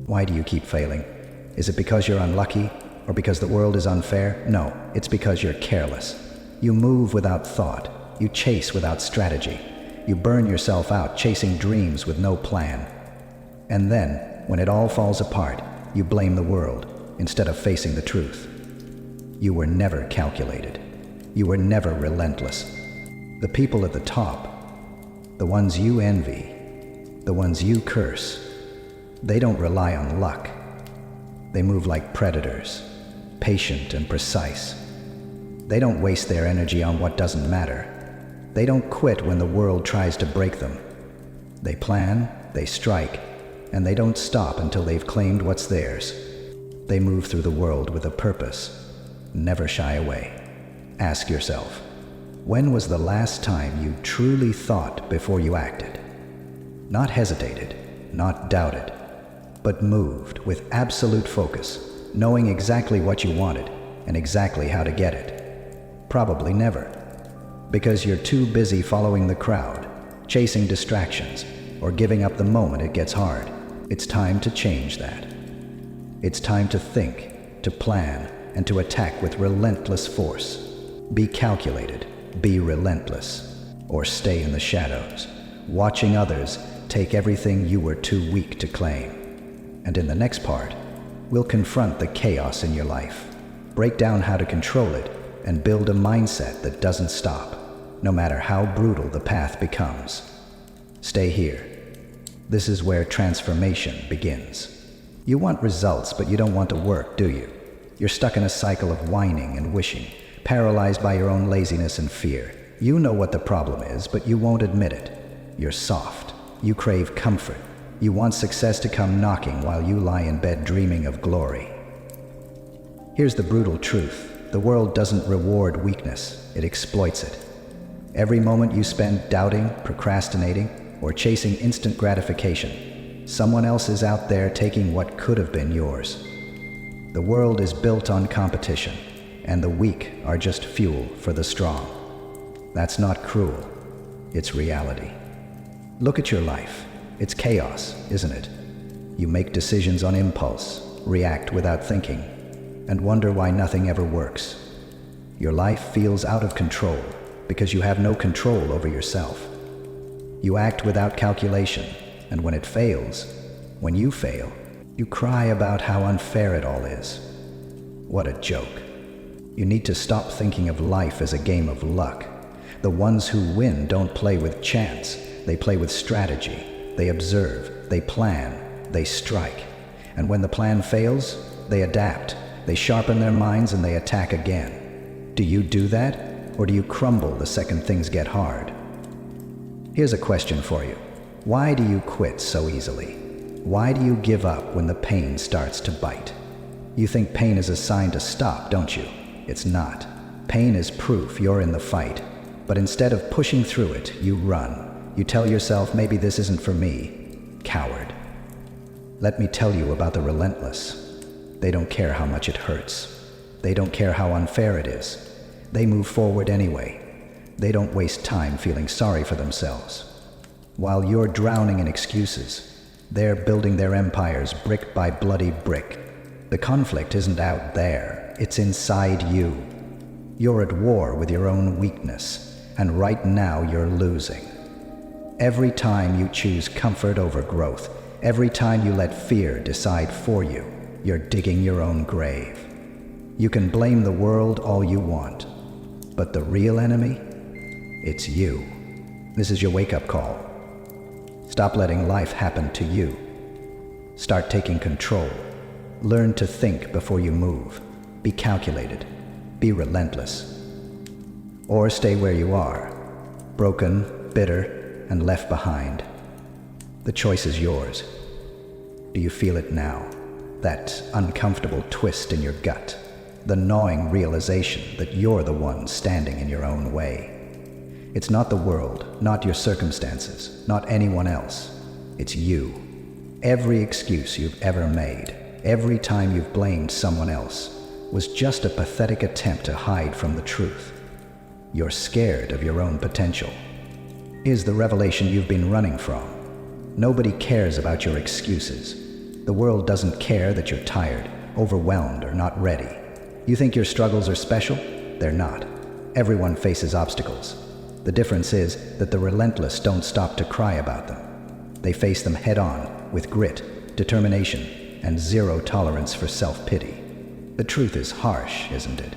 Why do you keep failing? Is it because you're unlucky? Or because the world is unfair? No, it's because you're careless. You move without thought. You chase without strategy. You burn yourself out chasing dreams with no plan. And then, when it all falls apart, you blame the world instead of facing the truth. You were never calculated. You were never relentless. The people at the top, the ones you envy, the ones you curse, they don't rely on luck. They move like predators, patient and precise. They don't waste their energy on what doesn't matter. They don't quit when the world tries to break them. They plan, they strike, and they don't stop until they've claimed what's theirs. They move through the world with a purpose. Never shy away. Ask yourself, when was the last time you truly thought before you acted? Not hesitated, not doubted, but moved with absolute focus, knowing exactly what you wanted and exactly how to get it. Probably never, because you're too busy following the crowd, chasing distractions, or giving up the moment it gets hard. It's time to change that. It's time to think, to plan, and to attack with relentless force. Be calculated, be relentless, or stay in the shadows, watching others take everything you were too weak to claim. And in the next part, we'll confront the chaos in your life, break down how to control it, and build a mindset that doesn't stop, no matter how brutal the path becomes. Stay here. This is where transformation begins. You want results, but you don't want to work, do you? You're stuck in a cycle of whining and wishing, paralyzed by your own laziness and fear. You know what the problem is, but you won't admit it. You're soft. You crave comfort. You want success to come knocking while you lie in bed dreaming of glory. Here's the brutal truth. The world doesn't reward weakness, it exploits it. Every moment you spend doubting, procrastinating, or chasing instant gratification, someone else is out there taking what could have been yours. The world is built on competition, and the weak are just fuel for the strong. That's not cruel, it's reality. Look at your life. It's chaos, isn't it? You make decisions on impulse, react without thinking, and wonder why nothing ever works. Your life feels out of control because you have no control over yourself. You act without calculation, and when it fails, when you fail, you cry about how unfair it all is. What a joke. You need to stop thinking of life as a game of luck. The ones who win don't play with chance, they play with strategy. They observe, they plan, they strike. And when the plan fails, they adapt, they sharpen their minds, and they attack again. Do you do that, or do you crumble the second things get hard? Here's a question for you. Why do you quit so easily? Why do you give up when the pain starts to bite? You think pain is a sign to stop, don't you? It's not. Pain is proof you're in the fight. But instead of pushing through it, you run. You tell yourself, maybe this isn't for me. Coward. Let me tell you about the relentless. They don't care how much it hurts. They don't care how unfair it is. They move forward anyway. They don't waste time feeling sorry for themselves. While you're drowning in excuses, they're building their empires brick by bloody brick. The conflict isn't out there, it's inside you. You're at war with your own weakness, and right now you're losing. Every time you choose comfort over growth, every time you let fear decide for you, you're digging your own grave. You can blame the world all you want, but the real enemy? It's you. This is your wake-up call. Stop letting life happen to you. Start taking control. Learn to think before you move. Be calculated. Be relentless. Or stay where you are, broken, bitter, and left behind. The choice is yours. Do you feel it now? That uncomfortable twist in your gut. The gnawing realization that you're the one standing in your own way. It's not the world, not your circumstances, not anyone else. It's you. Every excuse you've ever made, every time you've blamed someone else, was just a pathetic attempt to hide from the truth. You're scared of your own potential. Here's the revelation you've been running from. Nobody cares about your excuses. The world doesn't care that you're tired, overwhelmed, or not ready. You think your struggles are special? They're not. Everyone faces obstacles. The difference is that the relentless don't stop to cry about them. They face them head-on, with grit, determination, and zero tolerance for self-pity. The truth is harsh, isn't it?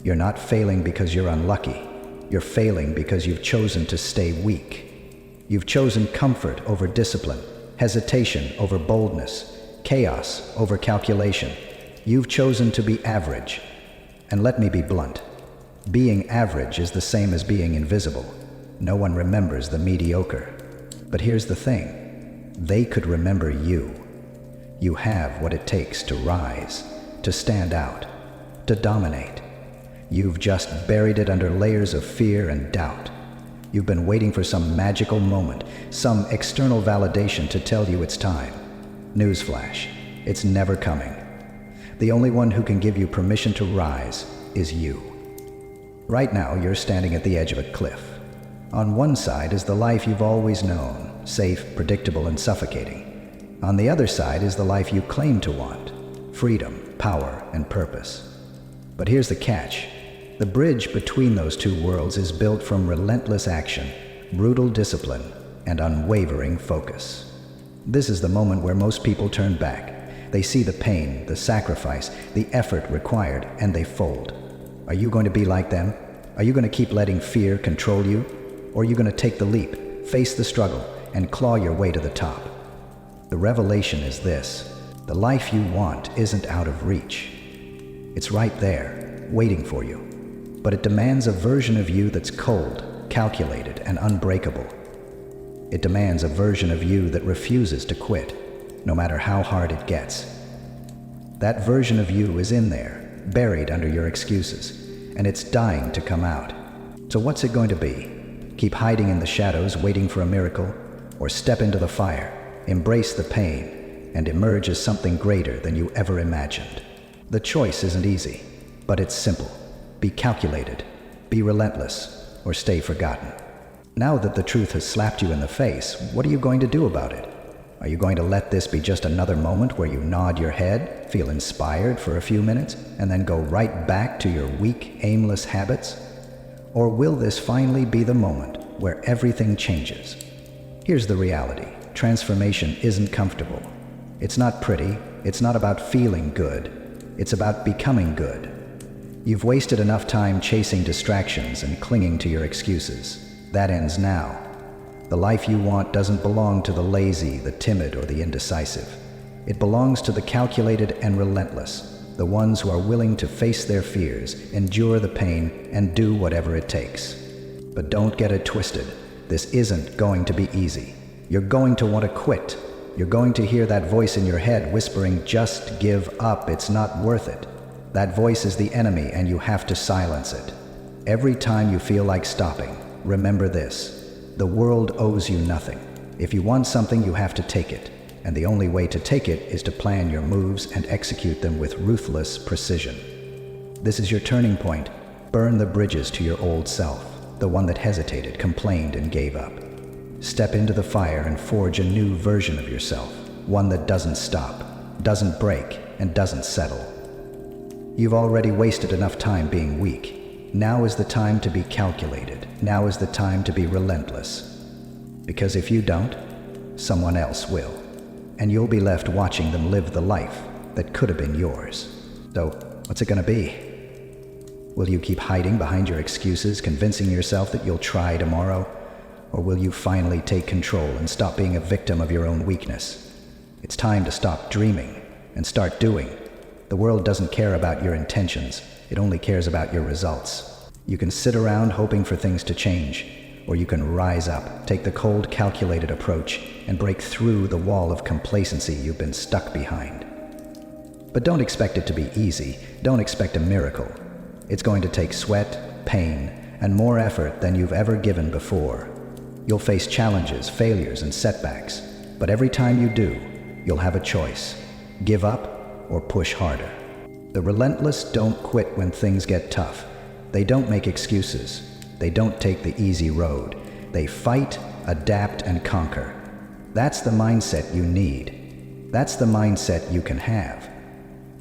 You're not failing because you're unlucky. You're failing because you've chosen to stay weak. You've chosen comfort over discipline, hesitation over boldness, chaos over calculation. You've chosen to be average. And let me be blunt. Being average is the same as being invisible. No one remembers the mediocre. But here's the thing. They could remember you. You have what it takes to rise, to stand out, to dominate. You've just buried it under layers of fear and doubt. You've been waiting for some magical moment, some external validation to tell you it's time. Newsflash, it's never coming. The only one who can give you permission to rise is you. Right now, you're standing at the edge of a cliff. On one side is the life you've always known, safe, predictable, and suffocating. On the other side is the life you claim to want, freedom, power, and purpose. But here's the catch. The bridge between those two worlds is built from relentless action, brutal discipline, and unwavering focus. This is the moment where most people turn back. They see the pain, the sacrifice, the effort required, and they fold. Are you going to be like them? Are you going to keep letting fear control you? Or are you going to take the leap, face the struggle, and claw your way to the top? The revelation is this. The life you want isn't out of reach. It's right there, waiting for you. But it demands a version of you that's cold, calculated, and unbreakable. It demands a version of you that refuses to quit, no matter how hard it gets. That version of you is in there, buried under your excuses, and it's dying to come out. So what's it going to be? Keep hiding in the shadows, waiting for a miracle, or step into the fire, embrace the pain, and emerge as something greater than you ever imagined? The choice isn't easy, but it's simple. Be calculated, be relentless, or stay forgotten. Now that the truth has slapped you in the face, what are you going to do about it? Are you going to let this be just another moment where you nod your head, feel inspired for a few minutes, and then go right back to your weak, aimless habits? Or will this finally be the moment where everything changes? Here's the reality. Transformation isn't comfortable. It's not pretty. It's not about feeling good. It's about becoming good. You've wasted enough time chasing distractions and clinging to your excuses. That ends now. The life you want doesn't belong to the lazy, the timid, or the indecisive. It belongs to the calculated and relentless, the ones who are willing to face their fears, endure the pain, and do whatever it takes. But don't get it twisted. This isn't going to be easy. You're going to want to quit. You're going to hear that voice in your head whispering, "Just give up, it's not worth it." That voice is the enemy, and you have to silence it. Every time you feel like stopping, remember this. The world owes you nothing. If you want something, you have to take it. And the only way to take it is to plan your moves and execute them with ruthless precision. This is your turning point. Burn the bridges to your old self, the one that hesitated, complained, and gave up. Step into the fire and forge a new version of yourself, one that doesn't stop, doesn't break, and doesn't settle. You've already wasted enough time being weak. Now is the time to be calculated. Now is the time to be relentless. Because if you don't, someone else will. And you'll be left watching them live the life that could have been yours. So, what's it gonna be? Will you keep hiding behind your excuses, convincing yourself that you'll try tomorrow? Or will you finally take control and stop being a victim of your own weakness? It's time to stop dreaming and start doing. The world doesn't care about your intentions. It only cares about your results. You can sit around hoping for things to change, or you can rise up, take the cold, calculated approach, and break through the wall of complacency you've been stuck behind. But don't expect it to be easy. Don't expect a miracle. It's going to take sweat, pain, and more effort than you've ever given before. You'll face challenges, failures, and setbacks. But every time you do, you'll have a choice. Give up or push harder. The relentless don't quit when things get tough. They don't make excuses. They don't take the easy road. They fight, adapt, and conquer. That's the mindset you need. That's the mindset you can have,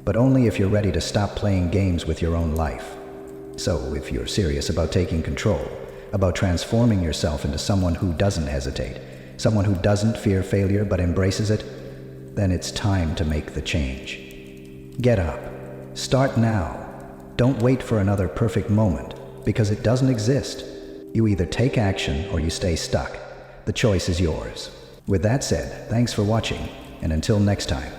but only if you're ready to stop playing games with your own life. So if you're serious about taking control, about transforming yourself into someone who doesn't hesitate, someone who doesn't fear failure but embraces it, then it's time to make the change. Get up. Start now. Don't wait for another perfect moment, because it doesn't exist. You either take action or you stay stuck. The choice is yours. With that said, thanks for watching, and until next time.